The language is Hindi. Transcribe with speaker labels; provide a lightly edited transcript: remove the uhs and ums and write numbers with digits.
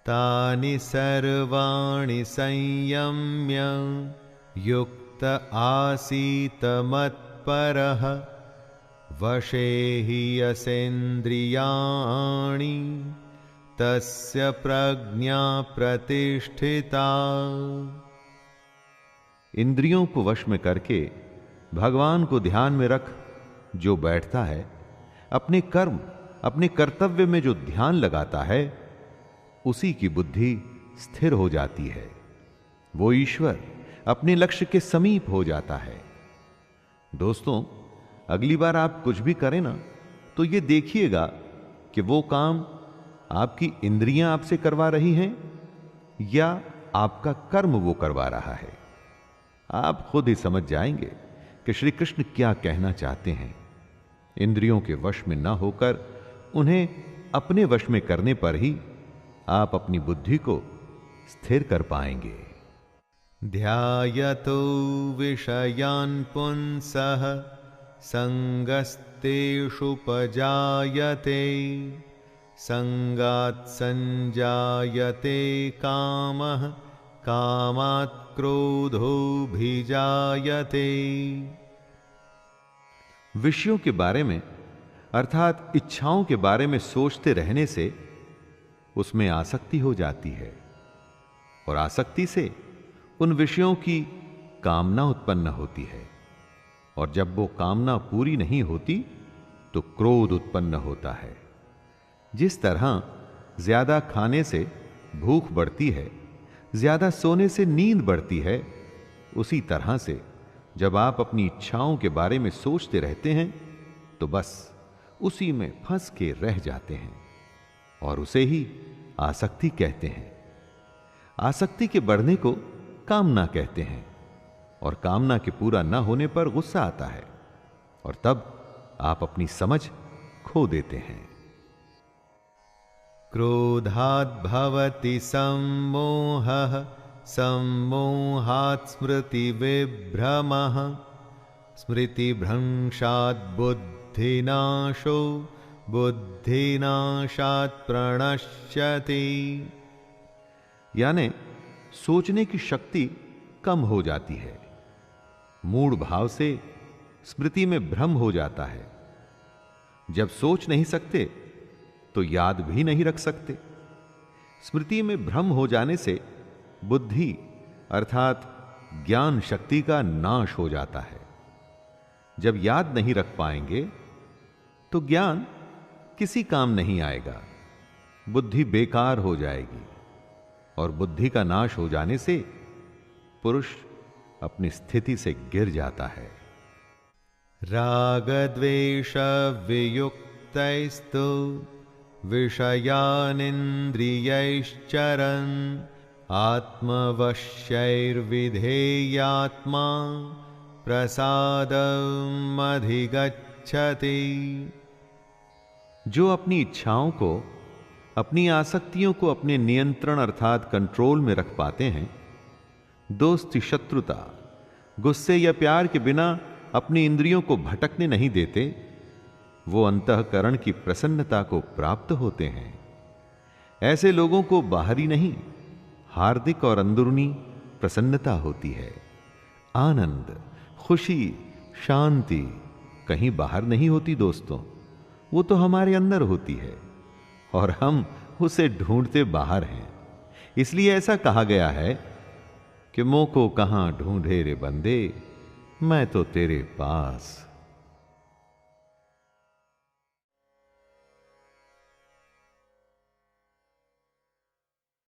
Speaker 1: तानि सर्वाणि संयम्य युक्त आसीत मत्परः वशे हि यसेन्द्रियाणि तस्य प्रज्ञा प्रतिष्ठिता।
Speaker 2: इंद्रियों को वश में करके भगवान को ध्यान में रख जो बैठता है, अपने कर्म अपने कर्तव्य में जो ध्यान लगाता है, उसी की बुद्धि स्थिर हो जाती है। वो ईश्वर अपने लक्ष्य के समीप हो जाता है। दोस्तों, अगली बार आप कुछ भी करें ना, तो ये देखिएगा कि वो काम आपकी इंद्रियां आपसे करवा रही हैं या आपका कर्म वो करवा रहा है। आप खुद ही समझ जाएंगे कि श्री कृष्ण क्या कहना चाहते हैं। इंद्रियों के वश में ना होकर उन्हें अपने वश में करने पर ही आप अपनी बुद्धि को स्थिर कर पाएंगे।
Speaker 1: ध्यायतो विषयान् पुंसः संगस्तेषुपजायते संगात् संजायते कामः कामात् क्रोधोऽभिजायते।
Speaker 2: विषयों के बारे में अर्थात इच्छाओं के बारे में सोचते रहने से उसमें आसक्ति हो जाती है और आसक्ति से उन विषयों की कामना उत्पन्न होती है और जब वो कामना पूरी नहीं होती तो क्रोध उत्पन्न होता है। जिस तरह ज्यादा खाने से भूख बढ़ती है, ज्यादा सोने से नींद बढ़ती है, उसी तरह से जब आप अपनी इच्छाओं के बारे में सोचते रहते हैं तो बस उसी में फंस के रह जाते हैं और उसे ही आसक्ति कहते हैं। आसक्ति के बढ़ने को कामना कहते हैं और कामना के पूरा न होने पर गुस्सा आता है और तब आप अपनी समझ खो देते हैं।
Speaker 1: क्रोधात् भवति सम्मोहः सम्मोहात् स्मृतिविभ्रमः स्मृतिभ्रंशात् बुद्धिनाशो बुद्धिनाशात् प्रणश्यति।
Speaker 2: यानी सोचने की शक्ति कम हो जाती है, मूढ़ भाव से स्मृति में भ्रम हो जाता है। जब सोच नहीं सकते तो याद भी नहीं रख सकते। स्मृति में भ्रम हो जाने से बुद्धि अर्थात ज्ञान शक्ति का नाश हो जाता है। जब याद नहीं रख पाएंगे तो ज्ञान किसी काम नहीं आएगा, बुद्धि बेकार हो जाएगी और बुद्धि का नाश हो जाने से पुरुष अपनी स्थिति से गिर जाता है।
Speaker 1: राग द्वेष वियुक्तैस्तु विषयानिन्द्रियैश्चरन् आत्मवश्यैर्विधेयात्मा प्रसादमधिगच्छति।
Speaker 2: जो अपनी इच्छाओं को, अपनी आसक्तियों को अपने नियंत्रण अर्थात कंट्रोल में रख पाते हैं, दोस्ती शत्रुता गुस्से या प्यार के बिना अपनी इंद्रियों को भटकने नहीं देते, वो अंतःकरण की प्रसन्नता को प्राप्त होते हैं। ऐसे लोगों को बाहरी नहीं, हार्दिक और अंदरूनी प्रसन्नता होती है। आनंद, खुशी, शांति कहीं बाहर नहीं होती दोस्तों, वो तो हमारे अंदर होती है और हम उसे ढूंढते बाहर हैं। इसलिए ऐसा कहा गया है कि मोह को कहां ढूंढे रे बंदे, मैं तो तेरे पास।